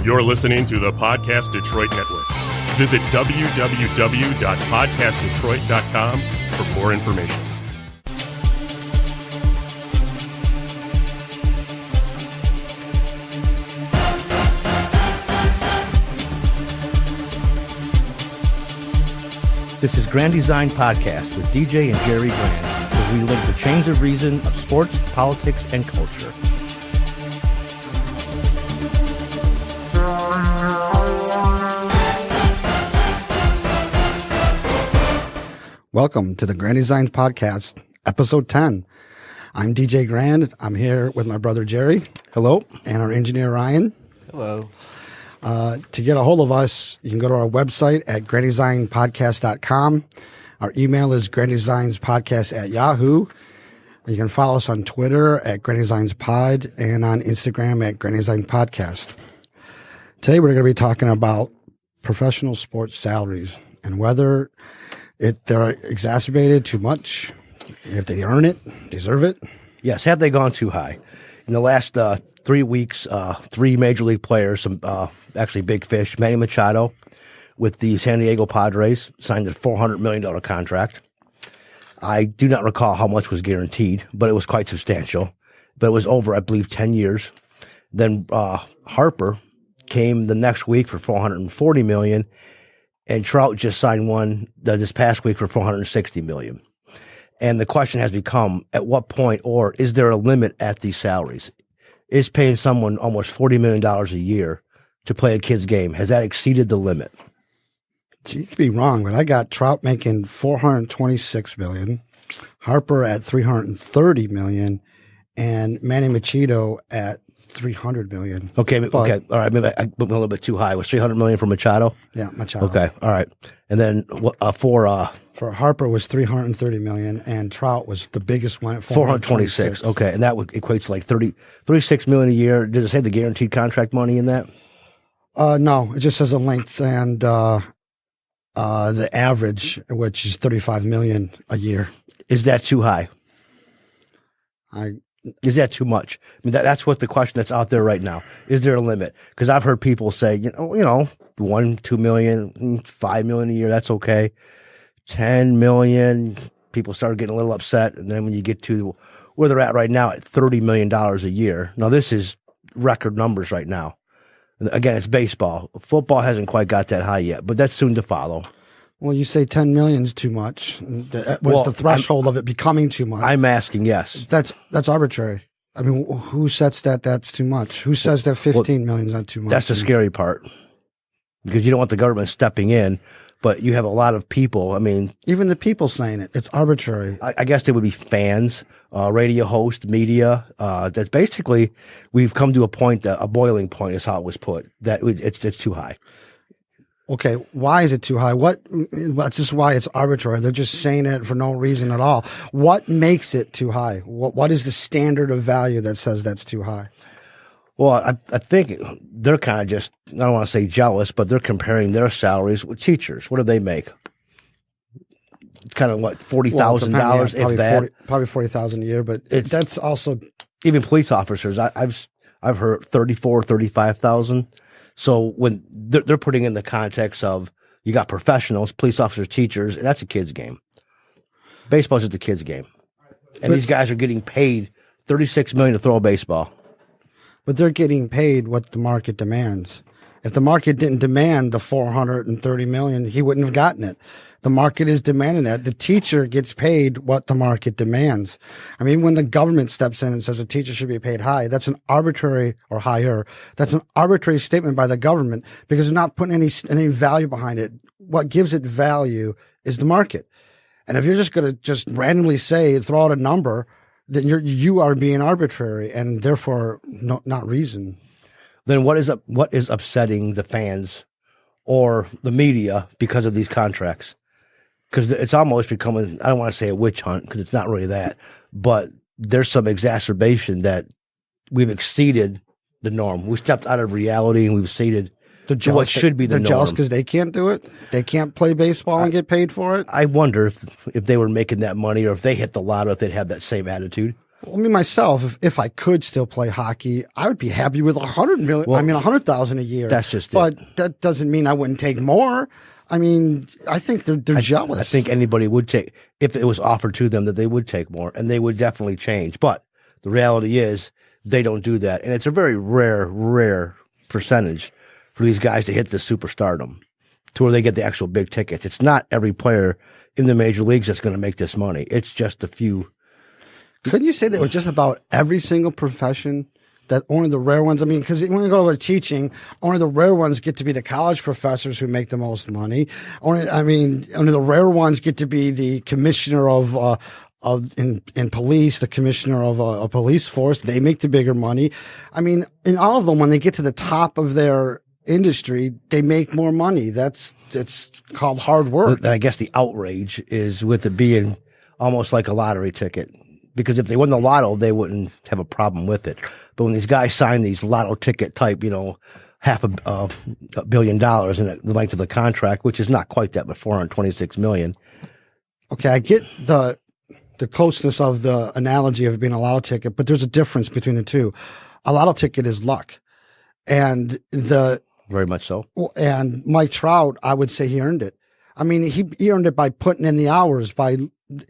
You're listening to the Podcast Detroit Network. Visit www.podcastdetroit.com for more information. This is Grand Design Podcast with DJ and Jerry Grand, where we link the chains of reason of sports, politics, and culture. Welcome to the Grand Design Podcast, episode 10. I'm DJ Grand. I'm here with my brother Jerry. Hello. And our engineer Ryan. Hello. To get a hold of us, you can go to our website at granddesignpodcast.com. Our email is granddesignspodcast@yahoo. You can follow us on Twitter at granddesignspod and on Instagram at granddesignpodcast. Today we're going to be talking about professional sports salaries and whether they're exacerbated too much, if they earn it, deserve it. Yes, have they gone too high? In the last 3 weeks, three major league players, some actually big fish, Manny Machado with the San Diego Padres signed a $400 million contract. I do not recall how much was guaranteed, but it was quite substantial. But it was over, I believe, 10 years. Then Harper came the next week for $440 million. And Trout just signed one this past week for $460 million. And the question has become, at what point, or is there a limit at these salaries? Is paying someone almost $40 million a year to play a kid's game, has that exceeded the limit? So you could be wrong, but I got Trout making $426 million, Harper at $330 million, and Manny Machado at $300 million. Okay, all right. Maybe I went a little bit too high. It was $300 million for Machado? Yeah, Machado. Okay, all right. And then for Harper was $330 million, and Trout was the biggest one at $426. Okay, and that equates to like $36 million a year. Does it say the guaranteed contract money in that? No, it just says the length and the average, which is $35 million a year. Is that too high? Is that too much? I mean, that's what the question that's out there right now. Is there a limit? Because I've heard people say, $1, $2 million, $5 million a year, that's okay. $10 million, people start getting a little upset. And then when you get to where they're at right now at $30 million a year. Now, this is record numbers right now. Again, it's baseball. Football hasn't quite got that high yet, but that's soon to follow. Well, you say 10 million is too much. That was the threshold of it becoming too much. I'm asking, yes. That's arbitrary. I mean, who sets that's too much? Who says that 15 million is not too much? That's the scary part, because you don't want the government stepping in, but you have a lot of people. I mean, even the people saying it's arbitrary. I guess they would be fans, radio hosts, media. That's basically, we've come to a point, a boiling point is how it was put, that it's too high. Okay, why is it too high? That's just why it's arbitrary. They're just saying it for no reason at all. What makes it too high? What is the standard of value that says that's too high? Well, I think they're kind of just, I don't want to say jealous, but they're comparing their salaries with teachers. What do they make? Kind of what, $40,000 if that? Probably $40,000 a year, but that's also. Even police officers, I've heard $34,000, $35,000. So when they're putting in the context of, you got professionals, police officers, teachers, and that's a kid's game. Baseball's just a kid's game. And these guys are getting paid $36 million to throw a baseball. But they're getting paid what the market demands. If the market didn't demand the $430 million, he wouldn't have gotten it. The market is demanding that. The teacher gets paid what the market demands. I mean, when the government steps in and says a teacher should be paid high, that's an arbitrary or higher. That's an arbitrary statement by the government because they're not putting any value behind it. What gives it value is the market. And if you're just going to just randomly throw out a number, then you are being arbitrary and therefore not reason. Then what is upsetting the fans or the media because of these contracts? Because it's almost becoming, I don't want to say a witch hunt because it's not really that, but there's some exacerbation that we've exceeded the norm. We stepped out of reality and we've exceeded what should be the norm. They're jealous because they can't do it? They can't play baseball and get paid for it? I wonder if they were making that money or if they hit the lotto, if they'd have that same attitude. Well, me myself, if I could still play hockey, I would be happy with 100 million. Well, 100,000 a year. That's just but it. that doesn't mean I wouldn't take more. I mean, I think they're jealous. I think anybody would take, if it was offered to them, that they would take more, and they would definitely change. But the reality is they don't do that. And it's a very rare percentage for these guys to hit the superstardom to where they get the actual big tickets. It's not every player in the major leagues that's going to make this money. It's just a few. Couldn't you say that it was just about every single profession? That only the rare ones, I mean, because when you go to teaching, only the rare ones get to be the college professors who make the most money. Only the rare ones get to be the commissioner in police, the commissioner of a police force. They make the bigger money. I mean, in all of them, when they get to the top of their industry, they make more money. It's called hard work. I guess the outrage is with it being almost like a lottery ticket. Because if they won the lotto, they wouldn't have a problem with it. But when these guys sign these lotto ticket type, $500 million in the length of the contract, which is not quite that, but $426 million. Okay, I get the closeness of the analogy of it being a lotto ticket, but there's a difference between the two. A lotto ticket is luck, and very much so. And Mike Trout, I would say he earned it. I mean, he earned it by putting in the hours.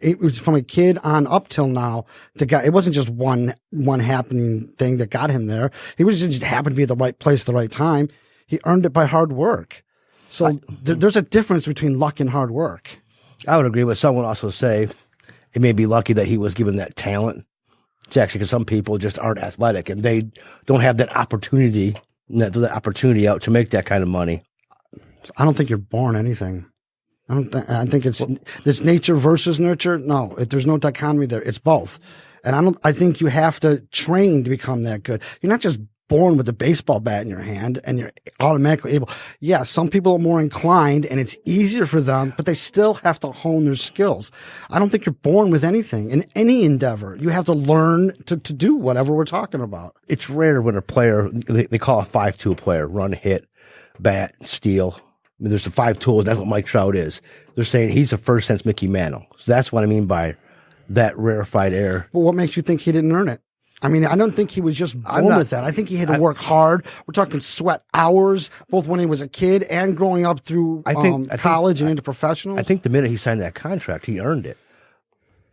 It was from a kid on up till now. It wasn't just one happening thing that got him there. He just happened to be at the right place at the right time. He earned it by hard work. So there's a difference between luck and hard work. I would agree with someone also say it may be lucky that he was given that talent. It's actually because some people just aren't athletic and they don't have that opportunity out to make that kind of money. I don't think you're born anything. I think it's nature versus nurture. No, there's no dichotomy there. It's both. And I think you have to train to become that good. You're not just born with a baseball bat in your hand and you're automatically able. Yeah, some people are more inclined and it's easier for them, but they still have to hone their skills. I don't think you're born with anything in any endeavor. You have to learn to do whatever we're talking about. It's rare when a player, they call a 5-tool player, run, hit, bat, steal. I mean, there's the 5 tools. That's what Mike Trout is. They're saying he's the first since Mickey Mantle. So that's what I mean by that rarefied air. But what makes you think he didn't earn it? I mean, I don't think he was just born with that. I think he had to work hard. We're talking sweat hours, both when he was a kid and growing up through college and into professionals. I think the minute he signed that contract, he earned it.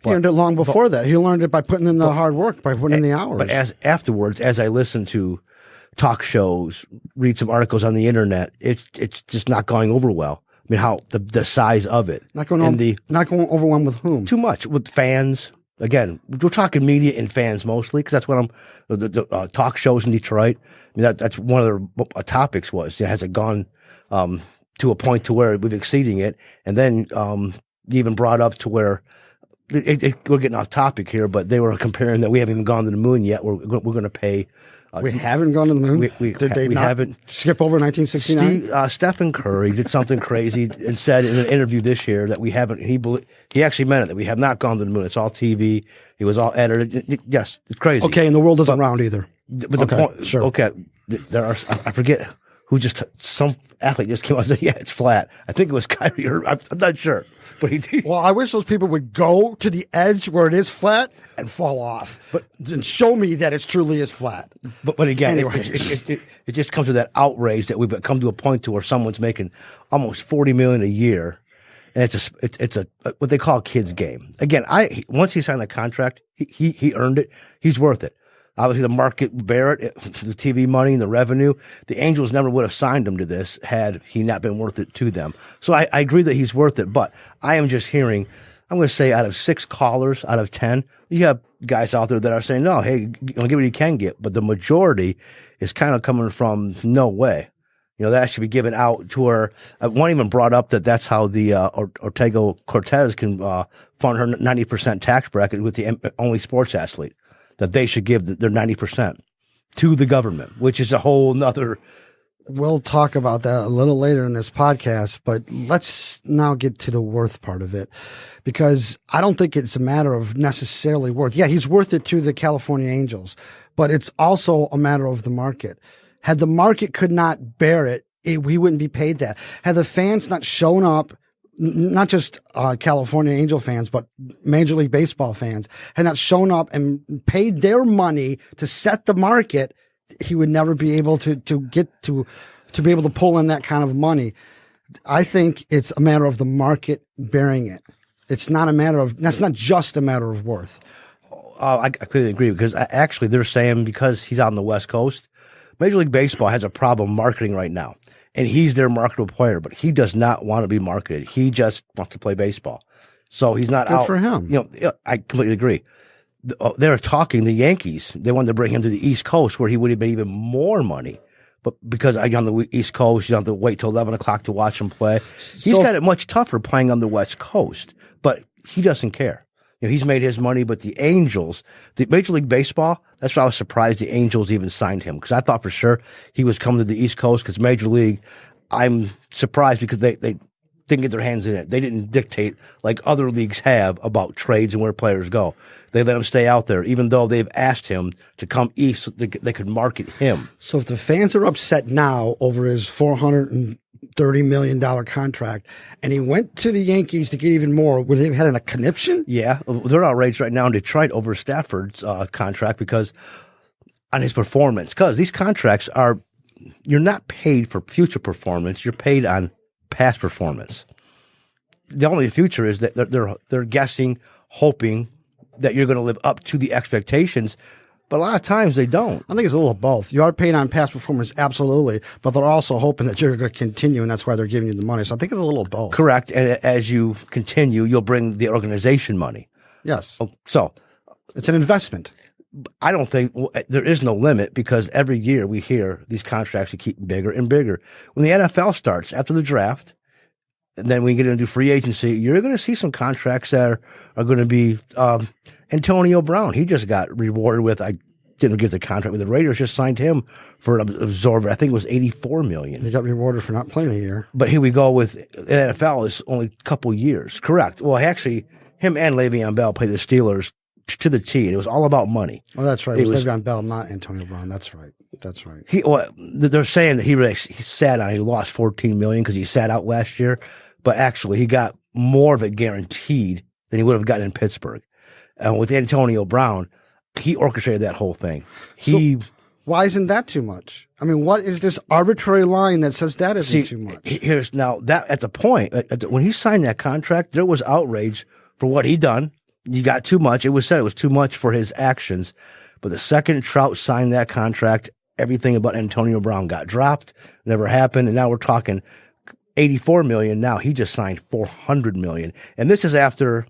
He earned it long before that. He learned it by putting in the hard work, by putting in the hours. But as I listened to talk shows, read some articles on the internet, it's just not going over well. I mean, how the size of it. Not going overwhelmed with whom? Too much with fans. Again, we're talking media and fans mostly, because that's what the talk shows in Detroit. I mean, that's one of the topics was, has it gone to a point to where we're exceeding it? And then they even brought up to where we're getting off topic here, but they were comparing that we haven't even gone to the moon yet. We're going to pay. We haven't gone to the moon? Did they not skip over 1969? Stephen Curry did something crazy and said in an interview this year that we haven't, he actually meant it, that we have not gone to the moon. It's all TV. It was all edited. Yes, it's crazy. Okay, and the world isn't round either. But the point, sure. Okay, there are, I forget who some athlete just came out and said, yeah, it's flat. I think it was Kyrie Irving. I'm not sure. But he did. Well, I wish those people would go to the edge where it is flat and fall off, and show me that it truly is flat. But again, it just comes with that outrage that we've come to a point to where someone's making almost $40 million a year, and it's a what they call a kid's game. Again, once he signed the contract, he earned it. He's worth it. Obviously, the market bear it, the TV money and the revenue. The Angels never would have signed him to this had he not been worth it to them. So I agree that he's worth it, but I am just hearing, I'm going to say out of 6 callers out of 10, you have guys out there that are saying, no, hey, give what you can get. But the majority is kind of coming from no way. That should be given out to her. One even brought up that's how the Ortega-Cortez can fund her 90% tax bracket with the only sports athlete. That they should give their 90% to the government, which is a whole nother. We'll talk about that a little later in this podcast, but let's now get to the worth part of it, because I don't think it's a matter of necessarily worth. Yeah, he's worth it to the California Angels, but it's also a matter of the market. Had the market could not bear it, he wouldn't be paid that. Had the fans not shown up not just California Angel fans, but Major League Baseball fans, had not shown up and paid their money to set the market, he would never be able to be able to pull in that kind of money. I think it's a matter of the market bearing it. It's not a matter of, that's not just a matter of worth. I completely agree, because actually they're saying because he's out on the West Coast, Major League Baseball has a problem marketing right now. And he's their marketable player, but he does not want to be marketed. He just wants to play baseball. So he's not out. Good for him. You know, I completely agree. They're talking, the Yankees, they wanted to bring him to the East Coast where he would have been even more money. But because on the East Coast, you don't have to wait till 11 o'clock to watch him play. He's got it much tougher playing on the West Coast, but he doesn't care. You know, he's made his money, but the Angels, the Major League Baseball, that's why I was surprised the Angels even signed him, because I thought for sure he was coming to the East Coast, because Major League, I'm surprised because they didn't get their hands in it. They didn't dictate like other leagues have about trades and where players go. They let him stay out there, even though they've asked him to come east so they could market him. So if the fans are upset now over his $430 million contract, and he went to the Yankees to get even more, would they have had a conniption? Yeah, they're outraged right now in Detroit over Stafford's contract because on his performance. Because these contracts are, you're not paid for future performance, you're paid on past performance. The only future is that they're guessing, hoping that you're going to live up to the expectations, but a lot of times they don't. I think it's a little of both. You are paid on past performance, absolutely, but they're also hoping that you're going to continue, and that's why they're giving you the money. So I think it's a little of both. Correct, and as you continue, you'll bring the organization money. Yes. So it's an investment. I don't think there is no limit, because every year we hear these contracts are keeping bigger and bigger. When the NFL starts after the draft, and then we get into free agency, you're going to see some contracts that are going to be Antonio Brown. He just got rewarded with, I didn't get the contract with the Raiders, just signed him for an absorber. I think it was $84 million. He got rewarded for not playing a year. But here we go with the NFL is only a couple years. Correct. Well, actually, him and Le'Veon Bell played the Steelers to the T, and it was all about money. Oh, that's right. It was Le'Veon Bell, not Antonio Brown. That's right. That's right. They're saying that he sat on. He lost $14 million because he sat out last year, but actually he got more of it guaranteed than he would have gotten in Pittsburgh. And with Antonio Brown, he orchestrated that whole thing. So why isn't that too much? I mean, what is this arbitrary line that says that isn't too much? Here's now that at the point when he signed that contract, there was outrage for what he done. You got too much. It was said it was too much for his actions. But the second Trout signed that contract, everything about Antonio Brown got dropped, never happened. And now we're talking $84 million. Now he just signed $400 million. And this is after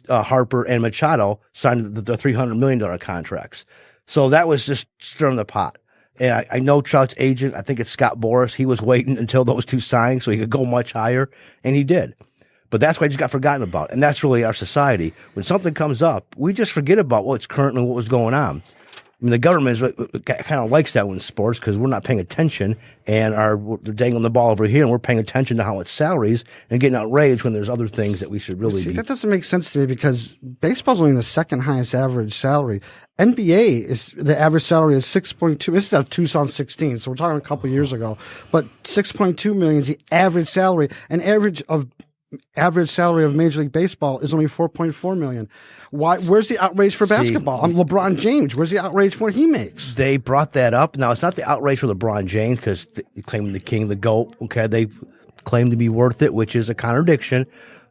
Harper and Machado signed the $300 million contracts. So that was just stirring the pot. And I know Trout's agent, I think it's Scott Boras. He was waiting until those two signed so he could go much higher. And he did. But that's why it just got forgotten about. And that's really our society. When something comes up, we just forget about what's currently what was going on. I mean, the government kind of likes that in sports because we're not paying attention and they're dangling the ball over here, and we're paying attention to how it's salaries and getting outraged when there's other things that we should really See, that doesn't make sense to me because baseball's only the second highest average salary. NBA is the average salary is 6.2. This is out of 2016, so we're talking a couple years ago. But 6.2 million is the average salary. An average salary of Major League Baseball is only 4.4 million. Why? Where's the outrage for basketball? LeBron James. Where's the outrage for what he makes? They brought that up. Now it's not the outrage for LeBron James because they claim the king, the GOAT. Okay, they claim to be worth it, which is a contradiction.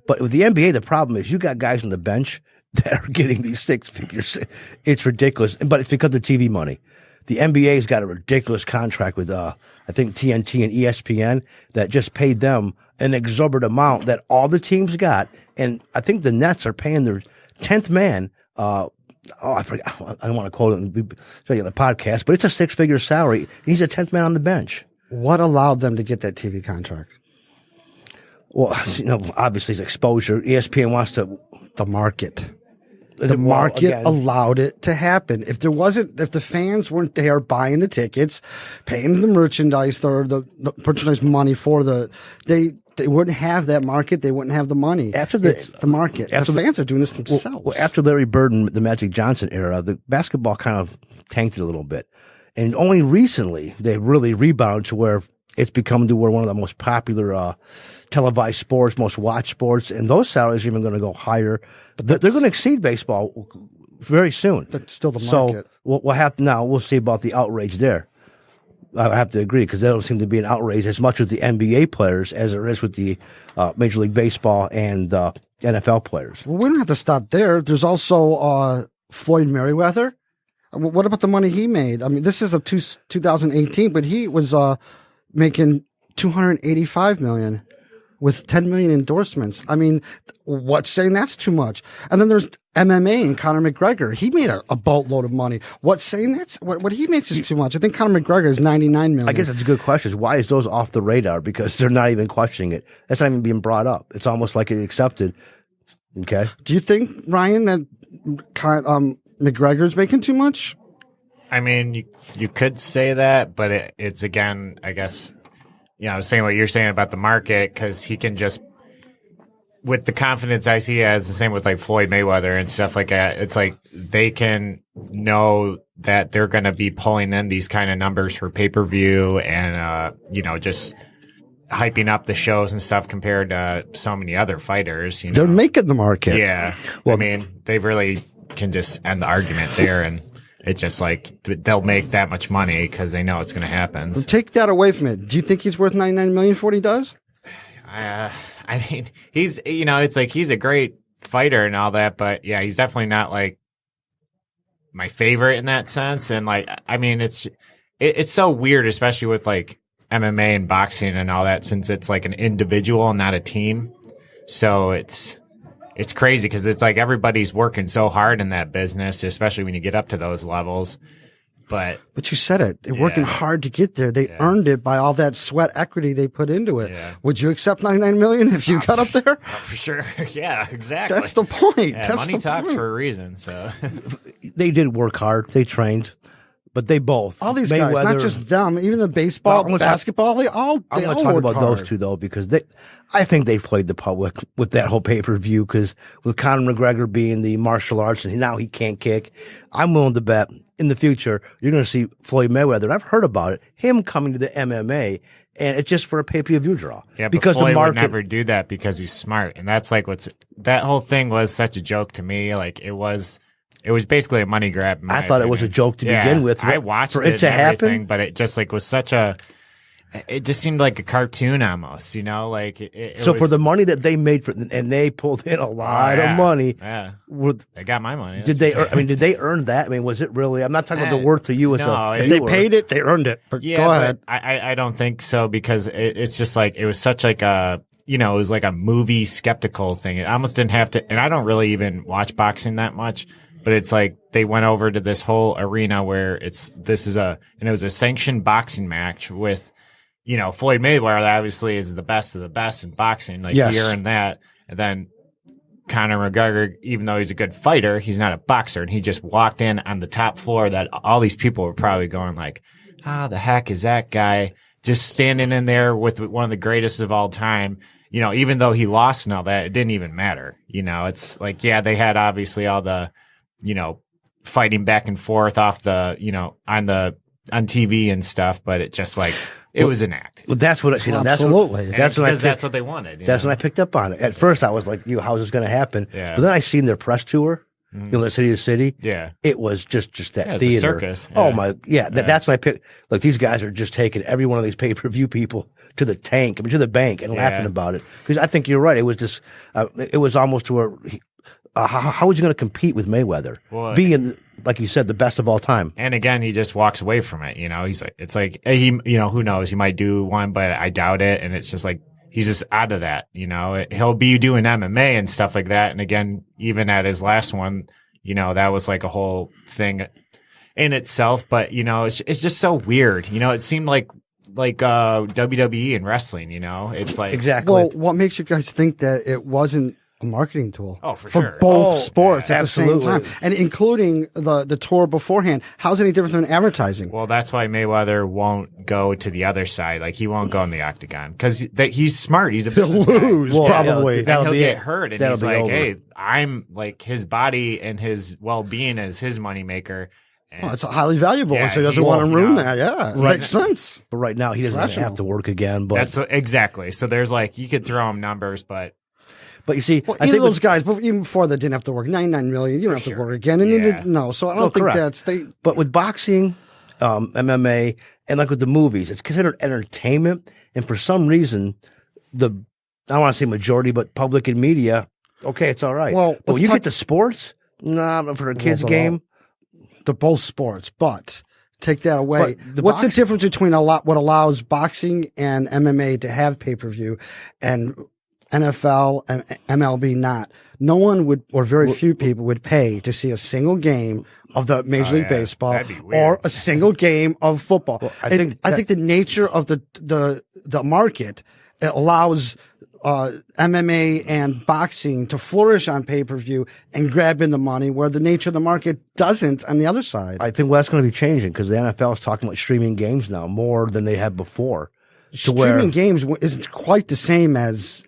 But with the NBA, the problem is you got guys on the bench that are getting these six figures. It's ridiculous, but it's because of TV money. The NBA's got a ridiculous contract with, I think TNT and ESPN that just paid them an exorbitant amount that all the teams got. And I think the Nets are paying their 10th man. I forgot. I don't want to quote it on the podcast, but it's a 6-figure salary. He's a 10th man on the bench. What allowed them to get that TV contract? Well, obviously it's exposure. ESPN wants to. The market. The market allowed it to happen. If the fans weren't there buying the tickets, paying the merchandise or the merchandise money for they wouldn't have that market. They wouldn't have the money. It's the market. The fans are doing this themselves. Well, after Larry Bird and the Magic Johnson era, the basketball kind of tanked it a little bit. And only recently they really rebounded to where it's become to where one of the most popular televised sports, most watched sports, and those salaries are even going to go higher. But they're going to exceed baseball very soon. That's still the market. So we'll have now. We'll see about the outrage there. I have to agree because there don't seem to be an outrage as much with the NBA players as there is with the Major League Baseball and NFL players. Well, we don't have to stop there. There's also Floyd Mayweather. What about the money he made? I mean, this is of 2018, but he was making $285 million with 10 million endorsements. I mean, what's saying that's too much? And then there's MMA and Conor McGregor. He made a boatload of money. What's saying that's what he makes is too much? I think Conor McGregor is 99 million. I guess that's a good question. Why is those off the radar? Because they're not even questioning it. That's not even being brought up. It's almost like it's accepted. Okay. Do you think, Ryan, that McGregor's making too much? I mean, you could say that, but it's again, I guess, saying what you're saying about the market, because he can just, with the confidence I see as the same with like Floyd Mayweather and stuff like that, it's like they can know that they're going to be pulling in these kind of numbers for pay-per-view and, just hyping up the shows and stuff compared to so many other fighters. They're making the market. Yeah. Well, I mean, they really can just end the argument there, and it's just like they'll make that much money because they know it's going to happen. Take that away from it. Do you think he's worth 99 million for what he does? I mean, he's, it's like he's a great fighter and all that, but yeah, he's definitely not like my favorite in that sense. And like, I mean, it's so weird, especially with like MMA and boxing and all that, since it's like an individual and not a team. So it's crazy because it's like everybody's working so hard in that business, especially when you get up to those levels. But you said it. They're working hard to get there. They earned it by all that sweat equity they put into it. Yeah. Would you accept 99 million if you got up there? For sure. Yeah, exactly. That's the point. Yeah, That's money talks for a reason. So They did work hard. They trained. But they both. All these guys, not just them, even the baseball, basketball, they all I'm going to talk about those two, though, because I think they played the public with that whole pay-per-view, because with Conor McGregor being the martial arts and now he can't kick, I'm willing to bet in the future you're going to see Floyd Mayweather. I've heard about it, him coming to the MMA, and it's just for a pay-per-view draw. Yeah, because but Floyd the market would never do that because he's smart. And that's like that whole thing was such a joke to me. Like it was basically a money grab. I thought it was a joke to begin with. I watched for it to happen, but it just like was it just seemed like a cartoon almost, like so for the money that they made and they pulled in a lot of money. Yeah. They got my money. Did they earn that? I mean, was it really, I'm not talking about the worth to you as if they paid it, they earned it. But go ahead. I don't think so, because it's just like, it was such like a, it was like a movie skeptical thing. It almost didn't have to, and I don't really even watch boxing that much. But it's like they went over to this whole arena where it was a sanctioned boxing match with, Floyd Mayweather obviously is the best of the best in boxing. Like he earned that. And then Conor McGregor, even though he's a good fighter, he's not a boxer. And he just walked in on the top floor that all these people were probably going like, the heck is that guy just standing in there with one of the greatest of all time? Even though he lost and all that, it didn't even matter. It's like, they had obviously all the, fighting back and forth off the, on TV and stuff, but it just like, it was an act. Well, that's what absolutely. That's what they wanted. That's when I picked up on it. At first, I was like, "How's this going to happen?" Yeah. But then I seen their press tour, the city to city. Yeah, it was just that it's theater. a circus. Yeah. Oh my, that's when I picked. Like these guys are just taking every one of these pay-per-view people to the to the bank and laughing about it. Because I think you're right. It was just, it was almost to where. How was he going to compete with Mayweather? Well, being, like you said, the best of all time. And again, he just walks away from it. He's like, it's like he, who knows? He might do one, but I doubt it. And it's just like he's just out of that. He'll be doing MMA and stuff like that. And again, even at his last one, that was like a whole thing in itself. But it's just so weird. It seemed like WWE and wrestling. It's like exactly. Well, what makes you guys think that it wasn't a marketing tool? Oh, for sure. Both sports at absolutely. the same time, and including the tour beforehand. How's it any different than advertising? Well, that's why Mayweather won't go to the other side. Like he won't go in the octagon because he's smart. He's a business He'll lose guy. probably. And he'll get hurt, and he's like, over. "Hey, I'm like his body and his well-being is his moneymaker." Oh, it's highly valuable, Yeah, so he doesn't he's- want to ruin you know, that. Yeah, it Right. makes sense. But right now, he doesn't rational. have to work again. But That's exactly. So there's like you could throw him numbers, but you see, Well, I either think of those guys, but even before they didn't have to work 99 million. You don't have to work again, and Yeah. no. So I don't No, think correct. that's they. But with boxing, MMA, and like with the movies, it's considered entertainment. And for some reason, I don't want to say majority, but public and media, okay, it's all right. Well, but when let's you talk- get to sports, nah, for a kid's Well, game, They're both sports, but take that away. But What's the difference between what allows boxing and MMA to have pay-per-view and NFL and MLB not? No one would, or very few people would pay to see a single game of the Major League Baseball That'd be weird. or a single game of football. I think I think the nature of the market, it allows MMA and boxing to flourish on pay-per-view and grab in the money, where the nature of the market doesn't on the other side. I think that's going to be changing because the NFL is talking about streaming games now more than they have before. Streaming games isn't quite the same as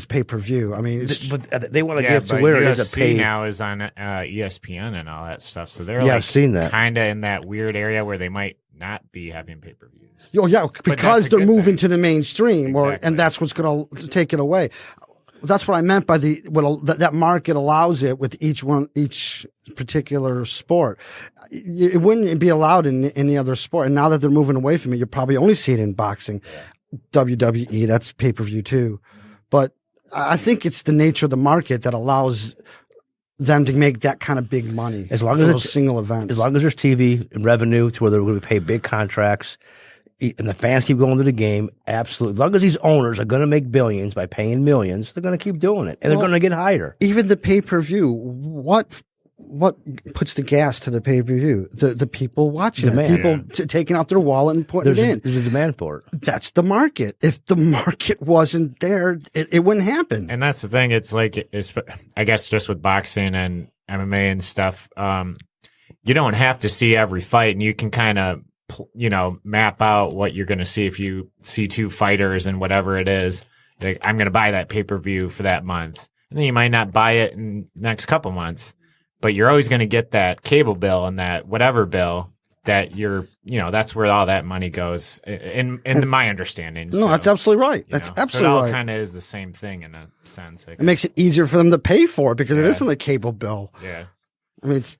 pay-per-view. I mean, But they want to yeah, get to but where it is UFC a paid. now is on ESPN and all that stuff. So they're Yeah, like I've seen that. kind of in that weird area where they might not be having pay-per-views. oh yeah, because that's a they're good moving thing. to the mainstream, Exactly. and that's what's going to take it away. That's what I meant by that market allows it with each particular sport. It wouldn't be allowed in any other sport. And now that they're moving away from it, you probably only see it in boxing, WWE. That's pay per view too. But I think it's the nature of the market that allows them to make that kind of big money As long for as those it's- single events. As long as there's TV and revenue to where they're going to pay big contracts and the fans keep going to the game, absolutely. As long as these owners are going to make billions by paying millions, they're going to keep doing it. And they're going to get higher. Even the pay per view, what puts the gas to the pay per view? The people watching Demand. it, people taking out their wallet and putting There's it in. there's a demand for it. That's the market. If the market wasn't there, it wouldn't happen. And that's the thing. It's like, I guess just with boxing and MMA and stuff, you don't have to see every fight, and you can kind of, map out what you're going to see if you see two fighters and whatever it is. Like, I'm going to buy that pay-per-view for that month. And then you might not buy it in the next couple months, but you're always going to get that cable bill and that whatever bill that that's where all that money goes in my understanding. No, that's absolutely right. That's So absolutely it all right. kind of is the same thing in a sense. It makes it easier for them to pay for it because it isn't a cable bill. Yeah. I mean, it's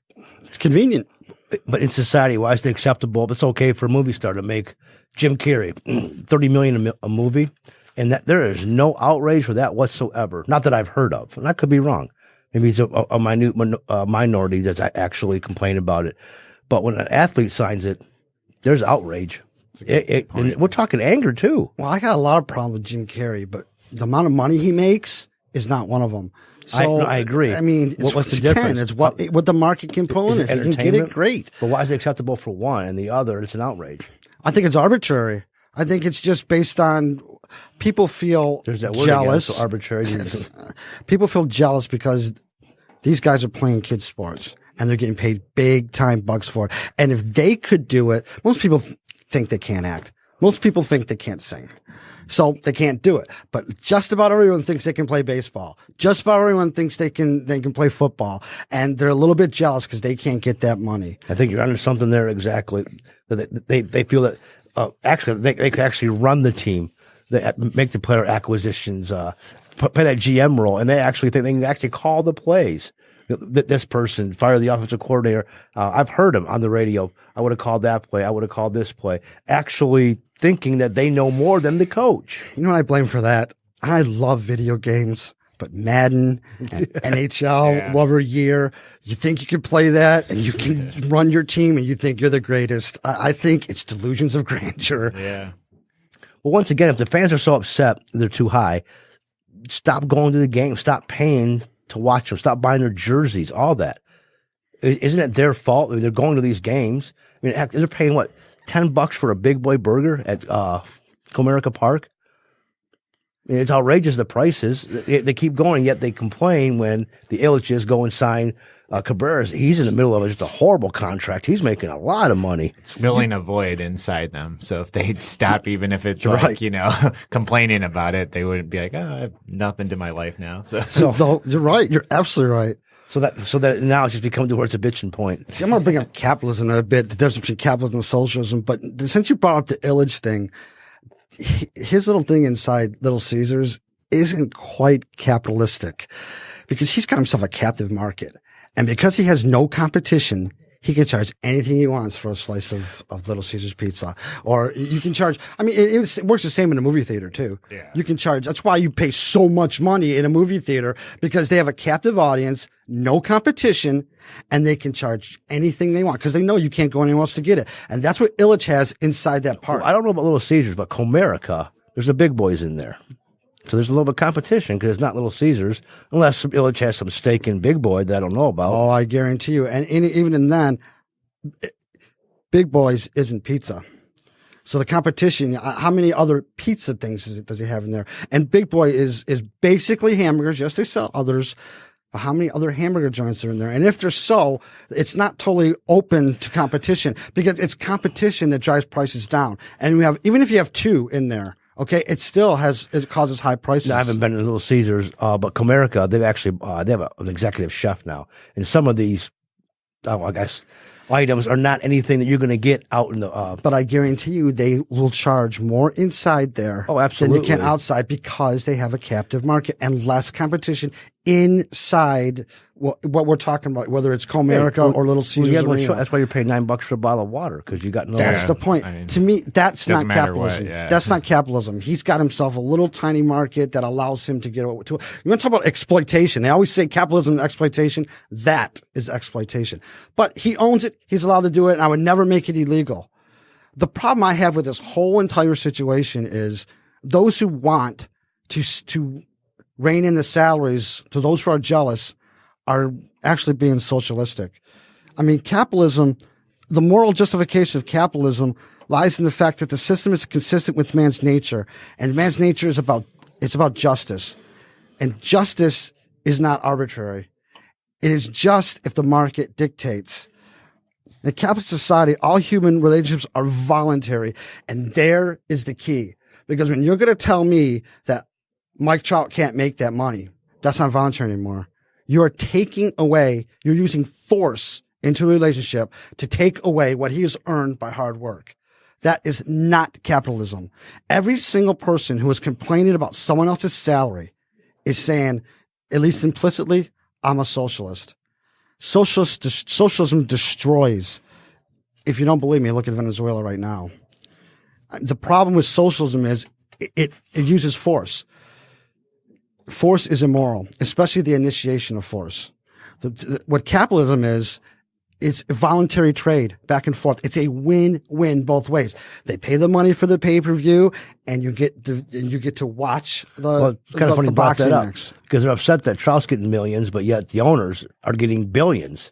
convenient. But in society, why is it acceptable? It's okay for a movie star to make Jim Carrey $30 million a movie, and that there is no outrage for that whatsoever. Not that I've heard of, and I could be wrong. Maybe it's a minute minority that's actually complaining about it. But when an athlete signs it, there's outrage. And we're talking anger too. Well, I got a lot of problems with Jim Carrey, but the amount of money he makes is not one of them. So I agree. I mean, What's the difference? It's what the market can pull in. Is If it you can get it, entertainment? great. But why is it acceptable for one and the other it's an outrage? I think it's arbitrary. I think it's just based on people feel There's that word jealous. again, so arbitrary. People feel jealous because these guys are playing kids sports and they're getting paid big time bucks for it. And if they could do it, most people think they can't act. Most people think they can't sing. So they can't do it. But just about everyone thinks they can play baseball. Just about everyone thinks they can play football. And they're a little bit jealous because they can't get that money. I think you're onto something there exactly. They feel that actually they can actually run the team, they make the player acquisitions, play that GM role, and they actually think they can actually call the plays. This person fire the offensive coordinator. I've heard him on the radio. I would have called that play. I would have called this play. Actually thinking that they know more than the coach. You know what I blame for that? I love video games, but Madden and NHL over a year, you think you can play that and you can run your team and you think you're the greatest. I think it's delusions of grandeur. Yeah. Well, once again, if the fans are so upset they're too high, stop going to the game. Stop paying to watch them. Stop buying their jerseys. All that. Isn't it their fault? I mean, they're going to these games. I mean, heck, they're paying what, $10 for a Big Boy burger at Comerica Park. I mean, it's outrageous, the prices. They keep going, yet they complain when the Illiches go and sign Cabrera's. He's in the middle of just a horrible contract. He's making a lot of money. It's filling a void inside them. So if they'd stop, even if it's Right. complaining about it, they wouldn't be like, oh, I have nothing to my life now. So No, you're right. You're absolutely right. So that now it's just become to where it's a bitching point. See, I'm going to bring up capitalism in a bit, the difference between capitalism and socialism. But since you brought up the Illich thing, his little thing inside Little Caesars isn't quite capitalistic because he's got himself a captive market. And because he has no competition, he can charge anything he wants for a slice of Little Caesars pizza. Or you can charge, I mean, it works the same in a movie theater too. Yeah. You can charge, that's why you pay so much money in a movie theater, because they have a captive audience, no competition, and they can charge anything they want because they know you can't go anywhere else to get it. And that's what Illich has inside that park. Well, I don't know about Little Caesars, but Comerica, there's the big boys in there. So there's a little bit of competition because it's not Little Caesars, unless Illich has some stake in Big Boy that I don't know about. Oh, I guarantee you. And even in then, Big Boys isn't pizza. So the competition, how many other pizza things does he have in there? And Big Boy is basically hamburgers. Yes, they sell others. But how many other hamburger joints are in there? And if they're so, it's not totally open to competition because it's competition that drives prices down. And even if you have two in there, okay, it causes high prices. I haven't been to Little Caesars, but Comerica, they have an executive chef now. And some of these, I guess, items are not anything that you're going to get out in the. But I guarantee you, they will charge more inside there. Oh, absolutely. Than you can outside because they have a captive market and less competition inside what we're talking about, whether it's Comerica or Little Caesars. That's why you're paying $9 for a bottle of water because you got no. That's the point. I mean, to me, that's not capitalism. Yeah. That's not capitalism. He's got himself a little tiny market that allows him to get to. You want to talk about exploitation? They always say capitalism and exploitation. That is exploitation. But he owns it. He's allowed to do it, and I would never make it illegal. The problem I have with this whole entire situation is those who want to rein in the salaries to those who are jealous are actually being socialistic. I mean, capitalism, the moral justification of capitalism lies in the fact that the system is consistent with man's nature, and man's nature is about justice. And justice is not arbitrary. It is just if the market dictates. In a capitalist society, all human relationships are voluntary, and there is the key. Because when you're going to tell me that Mike Trout can't make that money, that's not voluntary anymore. You're taking away, you're using force into a relationship to take away what he has earned by hard work. That is not capitalism. Every single person who is complaining about someone else's salary is saying, at least implicitly, I'm a socialist. Socialism destroys. If you don't believe me, look at Venezuela right now. The problem with socialism is it uses force. Force is immoral, especially the initiation of force. What capitalism is, it's a voluntary trade back and forth. It's a win-win both ways. They pay the money for the pay-per-view, and you get to watch the boxing match. Because they're upset that Trout's getting millions, but yet the owners are getting billions.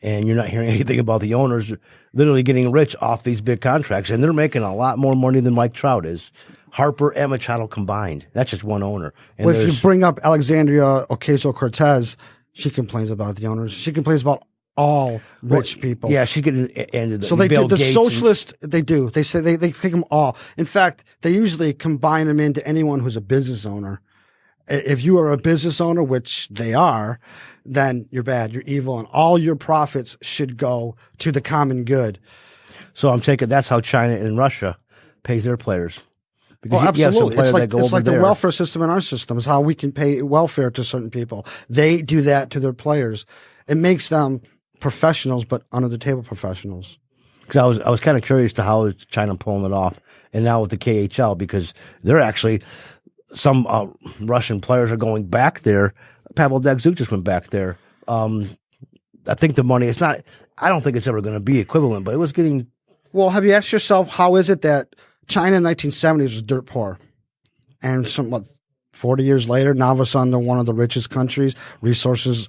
And you're not hearing anything about the owners literally getting rich off these big contracts. And they're making a lot more money than Mike Trout is. Harper and Machado combined. That's just one owner. And well, if you bring up Alexandria Ocasio-Cortez, she complains about the owners. She complains about all rich people. Yeah, she's getting into the So they Bill do. The Gates socialist, they do. They say they take them all. In fact, they usually combine them into anyone who's a business owner. If you are a business owner, which they are, then you're bad, you're evil, and all your profits should go to the common good. So I'm taking that's how China and Russia pays their players. Well, absolutely. It's like the welfare system in our system is how we can pay welfare to certain people. They do that to their players. It makes them professionals, but under the table professionals. Because I was kind of curious to how is China pulling it off, and now with the KHL because they're actually some Russian players are going back there. Pavel Datsyuk just went back there. I think the money it's not. I don't think it's ever going to be equivalent, but it was getting. Well, have you asked yourself how is it that China in the 1970s was dirt poor, and 40 years later, now of a sudden they're one of the richest countries, resources,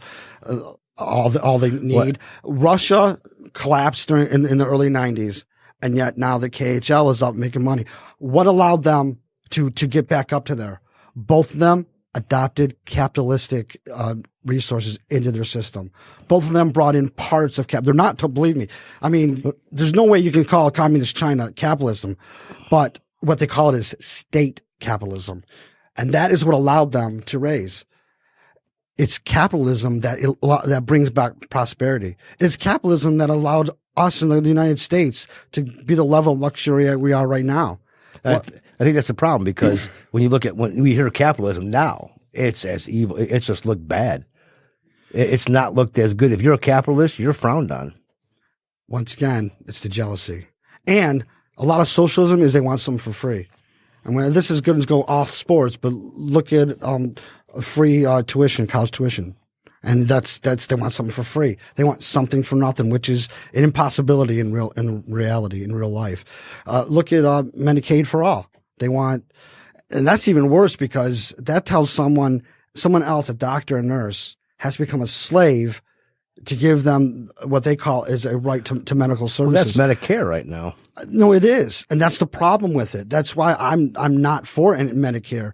all they need. What? Russia collapsed in the early 90s, and yet now the KHL is up making money. What allowed them to get back up to there? Both of them adopted capitalistic resources into their system. Both of them brought in parts of They're not, to believe me. I mean, there's no way you can call communist China capitalism, but what they call it is state capitalism. And that is what allowed them to raise. It's capitalism that brings back prosperity. It's capitalism that allowed us in the United States to be the level of luxury we are right now. I think that's the problem, because when we hear capitalism now, it's as evil. It's just looked bad. It's not looked as good. If you're a capitalist, you're frowned on. Once again, it's the jealousy. And a lot of socialism is they want something for free. And when this is good as go off sports, but look at free tuition, college tuition. And that's they want something for free. They want something for nothing, which is an impossibility in reality, in real life. Look at Medicaid for all. They want, and that's even worse, because that tells someone else, a doctor, a nurse, has to become a slave to give them what they call is a right to medical services. Well, that's Medicare right now. No, it is. And that's the problem with it. That's why I'm not for Medicare.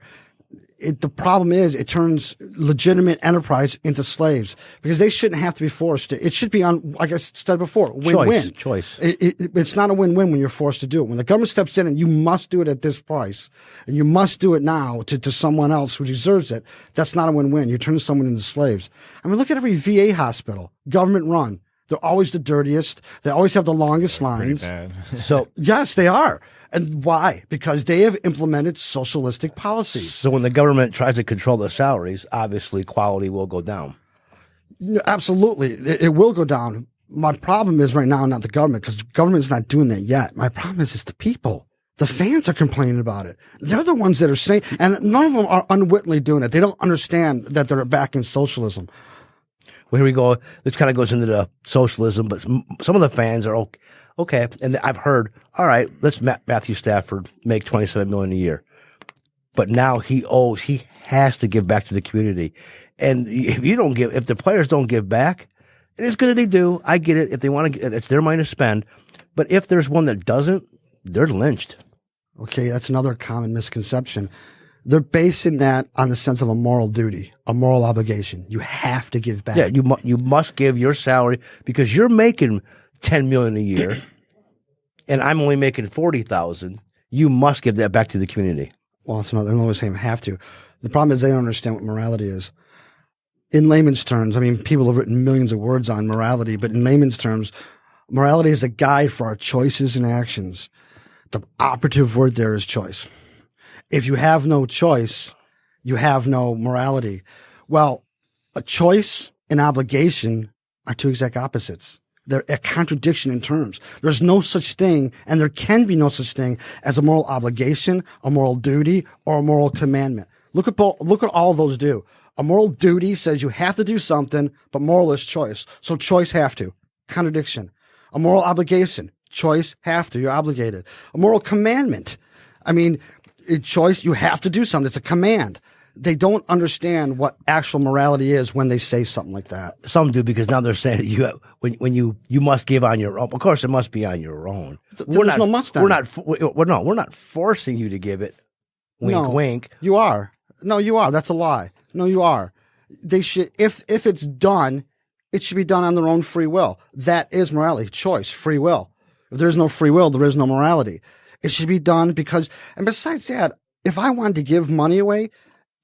The problem is it turns legitimate enterprise into slaves, because they shouldn't have to be forced to. It should be on, like I said before, win-win. Choice. It's not a win-win when you're forced to do it. When the government steps in and you must do it at this price, and you must do it now to someone else who deserves it, that's not a win-win. You turn someone into slaves. I mean, look at every VA hospital, government run. They're always the dirtiest. They always have the longest lines. So yes, they are. And why? Because they have implemented socialistic policies. So when the government tries to control the salaries, obviously quality will go down. Absolutely. It will go down. My problem is right now not the government, because the government is not doing that yet. My problem is the people. The fans are complaining about it. They're the ones that are saying, and none of them are unwittingly doing it. They don't understand that they're back in socialism. Well, here we go. This kind of goes into the socialism, but some of the fans are okay. And I've heard, all right, let's Matthew Stafford make $27 million a year, but now he has to give back to the community. And if the players don't give back, and it's good that they do. I get it. If they want to, it's their money to spend. But if there's one that doesn't, they're lynched. Okay, that's another common misconception. They're basing that on the sense of a moral duty, a moral obligation. You have to give back. Yeah, you must give your salary, because you're making $10 million a year, and I'm only making $40,000. You must give that back to the community. Well, it's not. They're always saying have to. The problem is they don't understand what morality is. In layman's terms, I mean, people have written millions of words on morality, but in layman's terms, morality is a guide for our choices and actions. The operative word there is choice. If you have no choice, you have no morality. Well, a choice and obligation are two exact opposites. They're a contradiction in terms. There's no such thing, and there can be no such thing as a moral obligation, a moral duty, or a moral commandment. Look at all those do. A moral duty says you have to do something, but moral is choice. So choice have to. Contradiction. A moral obligation. Choice have to. You're obligated. A moral commandment. I mean, choice, you have to do something. It's a command. They don't understand what actual morality is when they say something like that. Some do, because now they're saying that when you must give on your own. Of course, it must be on your own. There's no must. We're not forcing you to give it. Wink, wink. You are. No, you are. That's a lie. No, you are. They should. If it's done, it should be done on their own free will. That is morality. Choice, free will. If there's no free will, there is no morality. It should be done because, and besides that, if I wanted to give money away,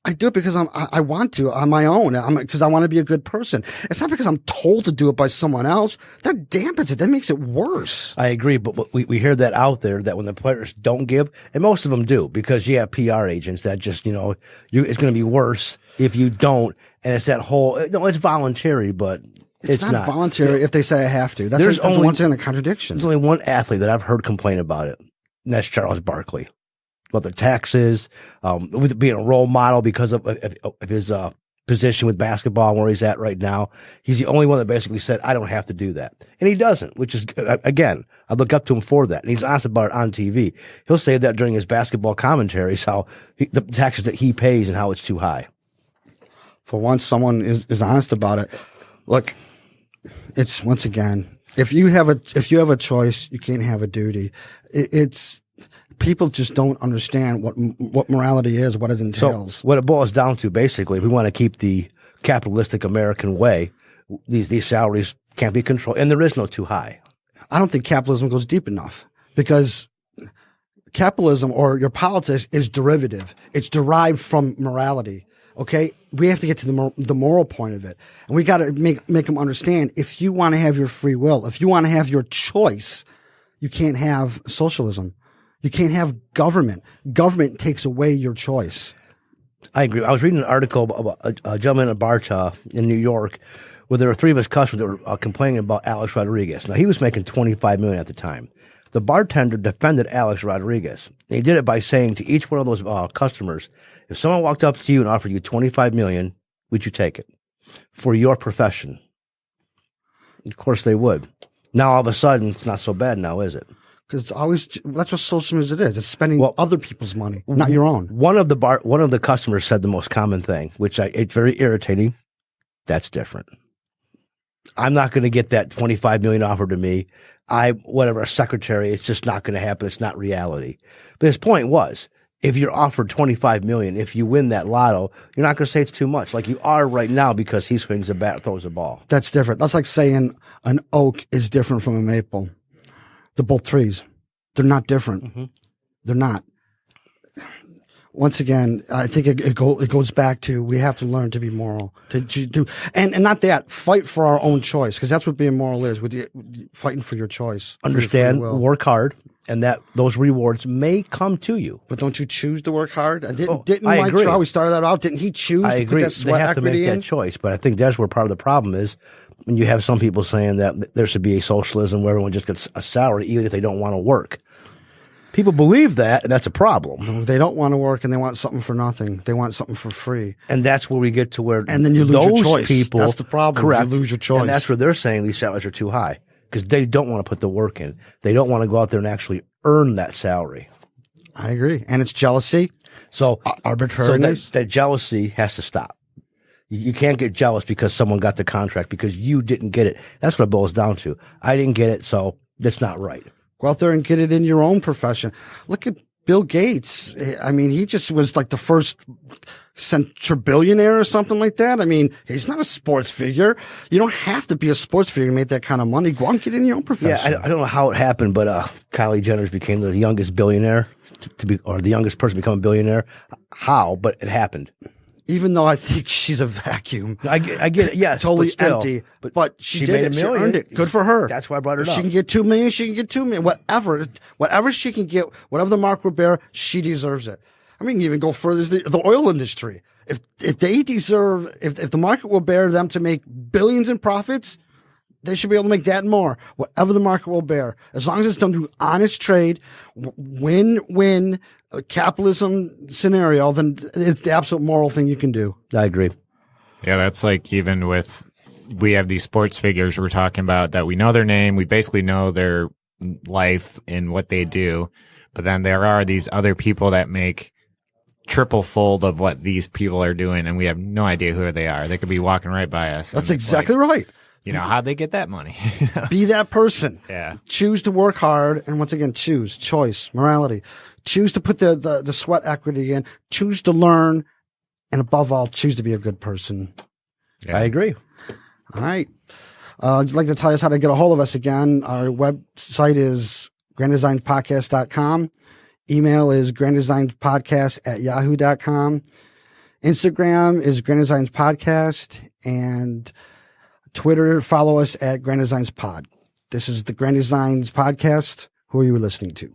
I do it because I want to on my own. Because I want to be a good person. It's not because I'm told to do it by someone else. That dampens it. That makes it worse. I agree, but we hear that out there, that when the players don't give, and most of them do, because you have PR agents that just, it's going to be worse if you don't. And it's that whole, no, it's voluntary, but it's not voluntary if they say I have to. That's once again a contradiction. There's only one athlete that I've heard complain about it, and that's Charles Barkley. About the taxes, with being a role model because of his position with basketball and where he's at right now. He's the only one that basically said, I don't have to do that. And he doesn't, which is, again, I look up to him for that. And he's honest about it on TV. He'll say that during his basketball commentaries, how the taxes that he pays and how it's too high. For once, someone is honest about it. Look, it's, once again, if you have a choice, you can't have a duty. People just don't understand what morality is, what it entails. So what it boils down to, basically, if we want to keep the capitalistic American way, these salaries can't be controlled, and there is no too high. I don't think capitalism goes deep enough, because capitalism or your politics is derivative. It's derived from morality. Okay, we have to get to the moral point of it, and we got to make them understand. If you want to have your free will, if you want to have your choice, you can't have socialism. You can't have government. Government takes away your choice. I agree. I was reading an article about a gentleman at a bar in New York where there were 3 of his customers that were complaining about Alex Rodriguez. Now, he was making $25 million at the time. The bartender defended Alex Rodriguez. And he did it by saying to each one of those customers, if someone walked up to you and offered you $25 million, would you take it for your profession? Of course they would. Now, all of a sudden, it's not so bad now, is it? Because it's always, that's what socialism is. It is. It's spending other people's money, not your own. One of the customers said the most common thing, which it's very irritating. That's different. I'm not going to get that $25 million offered to me. A secretary, it's just not going to happen. It's not reality. But his point was, if you're offered $25 million, if you win that lotto, you're not going to say it's too much, like you are right now because he swings a bat, throws a ball. That's different. That's like saying an oak is different from a maple. They're both trees. They're not different. Mm-hmm. They're not. Once again, I think it goes back to we have to learn to be moral, to do, and not that, fight for our own choice, because that's what being moral is, fighting for your choice. Understand, work hard, and that those rewards may come to you. But don't you choose to work hard? Didn't Mike Trout, we started that out, didn't he choose to put that sweat they have equity to make that choice, but I think that's where part of the problem is. When you have some people saying that there should be a socialism where everyone just gets a salary even if they don't want to work. People believe that, and that's a problem. No, they don't want to work, and they want something for nothing. They want something for free. And that's where we get to where and then you lose those your choice. People, that's the problem. Correct. You lose your choice. And that's where they're saying these salaries are too high because they don't want to put the work in. They don't want to go out there and actually earn that salary. I agree. And it's jealousy. So arbitrariness. So that jealousy has to stop. You can't get jealous because someone got the contract because you didn't get it. That's what it boils down to. I didn't get it, so that's not right. Go out there and get it in your own profession. Look at Bill Gates. I mean, he just was like the first centribillionaire or something like that. I mean, he's not a sports figure. You don't have to be a sports figure to make that kind of money. Go out and get it in your own profession. Yeah, I don't know how it happened, but Kylie Jenner became the youngest billionaire or the youngest person to become a billionaire. How? But it happened. Even though I think she's a vacuum. I get it, yes. Totally still, empty. But she did made it. $1 million. She earned it. Good for her. That's why I brought it if up. She can get $2 million, she can get $2 million. Whatever she can get, whatever the market will bear, she deserves it. I mean, even go further as the oil industry. If they deserve, if the market will bear them to make billions in profits, they should be able to make that and more. Whatever the market will bear. As long as it's done through honest trade, win-win, capitalism scenario, then it's the absolute moral thing you can do. I agree. Yeah, that's like even with, we have these sports figures we're talking about that we know their name, we basically know their life and what they do, but then there are these other people that make triple fold of what these people are doing, and we have no idea who they are. They could be walking right by us. That's exactly right. You know, how'd they get that money? Be that person. Yeah. Choose to work hard, and once again, choice, morality. Choose to put the sweat equity in. Choose to learn, and above all, choose to be a good person. Yeah. I agree. All right. I'd like to tell us how to get a hold of us again. Our website is granddesignpodcast.com. Email is granddesignpodcast@yahoo.com. Instagram is Grand Designs Podcast, and Twitter, follow us at Grand Designs Pod. This is the Grand Designs Podcast. Who are you listening to?